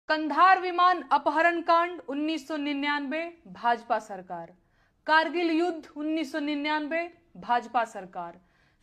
कंधार विमान अपहरण कांड 1999 भाजपा सरकार। कारगिल युद्ध 1999 भाजपा सरकार।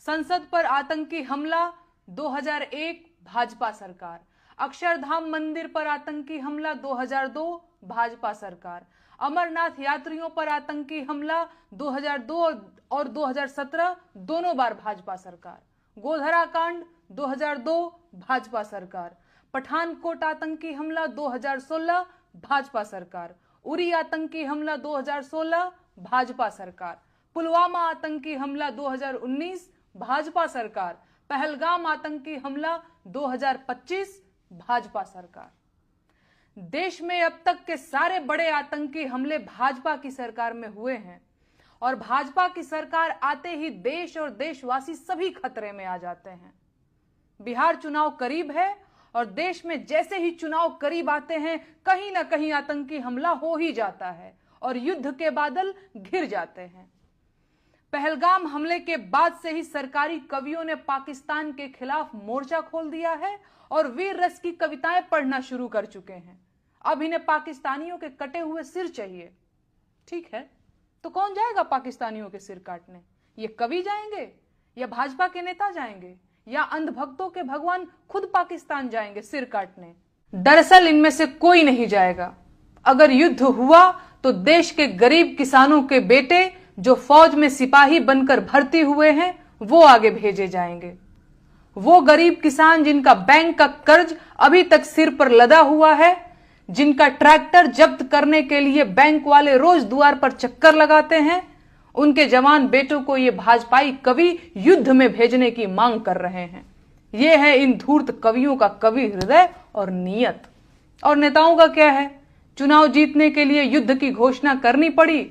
संसद पर आतंकी हमला 2001 भाजपा सरकार। अक्षरधाम मंदिर पर आतंकी हमला 2002 भाजपा सरकार। अमरनाथ यात्रियों पर आतंकी हमला 2002 और 2017 दोनों बार भाजपा सरकार। गोधरा कांड 2002 भाजपा सरकार। पठानकोट आतंकी हमला 2016 भाजपा सरकार। उरी आतंकी हमला 2016 भाजपा सरकार। पुलवामा आतंकी हमला 2019 भाजपा सरकार। पहलगाम आतंकी हमला 2025 भाजपा सरकार। देश में अब तक के सारे बड़े आतंकी हमले भाजपा की सरकार में हुए हैं और भाजपा की सरकार आते ही देश और देशवासी सभी खतरे में आ जाते हैं। बिहार चुनाव करीब है और देश में जैसे ही चुनाव करीब आते हैं कहीं ना कहीं आतंकी हमला हो ही जाता है और युद्ध के बादल घिर जाते हैं। पहलगाम हमले के बाद से ही सरकारी कवियों ने पाकिस्तान के खिलाफ मोर्चा खोल दिया है और वीर रस की कविताएं पढ़ना शुरू कर चुके हैं। अब इन्हें पाकिस्तानियों के कटे हुए सिर चाहिए। ठीक है, तो कौन जाएगा पाकिस्तानियों के सिर काटने? ये कवि जाएंगे या भाजपा के नेता जाएंगे या अंधभक्तों के भगवान खुद पाकिस्तान जाएंगे सिर काटने? दरअसल इनमें से कोई नहीं जाएगा। अगर युद्ध हुआ तो देश के गरीब किसानों के बेटे जो फौज में सिपाही बनकर भर्ती हुए हैं वो आगे भेजे जाएंगे। वो गरीब किसान जिनका बैंक का कर्ज अभी तक सिर पर लदा हुआ है, जिनका ट्रैक्टर जब्त करने के लिए बैंक वाले रोज द्वार पर चक्कर लगाते हैं, उनके जवान बेटों को ये भाजपाई कवि युद्ध में भेजने की मांग कर रहे हैं। ये है इन धूर्त कवियों का कवि हृदय और नियत। और नेताओं का क्या है? चुनाव जीतने के लिए युद्ध की घोषणा करनी पड़ी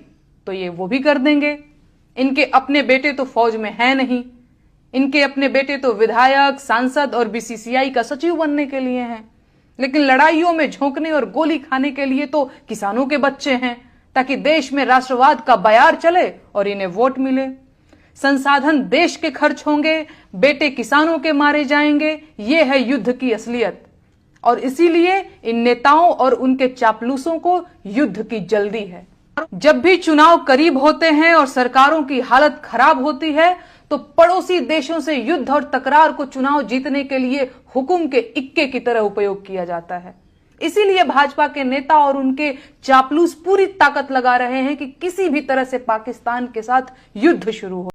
तो ये वो भी कर देंगे। इनके अपने बेटे तो फौज में है नहीं, इनके अपने बेटे तो विधायक, सांसद और बीसीसीआई का सचिव बनने के लिए हैं, लेकिन लड़ाइयों में झोंकने और गोली खाने के लिए तो किसानों के बच्चे हैं, ताकि देश में राष्ट्रवाद का बयार चले और इन्हें वोट मिले। संसाधन देश के खर्च होंगे, बेटे किसानों के मारे जाएंगे। ये है युद्ध की असलियत और इसीलिए इन नेताओं और उनके चापलूसों को युद्ध की जल्दी है। जब भी चुनाव करीब होते हैं और सरकारों की हालत खराब होती है तो पड़ोसी देशों से युद्ध और तकरार को चुनाव जीतने के लिए हुकुम के इक्के की तरह उपयोग किया जाता है। इसीलिए भाजपा के नेता और उनके चापलूस पूरी ताकत लगा रहे हैं कि किसी भी तरह से पाकिस्तान के साथ युद्ध शुरू हो।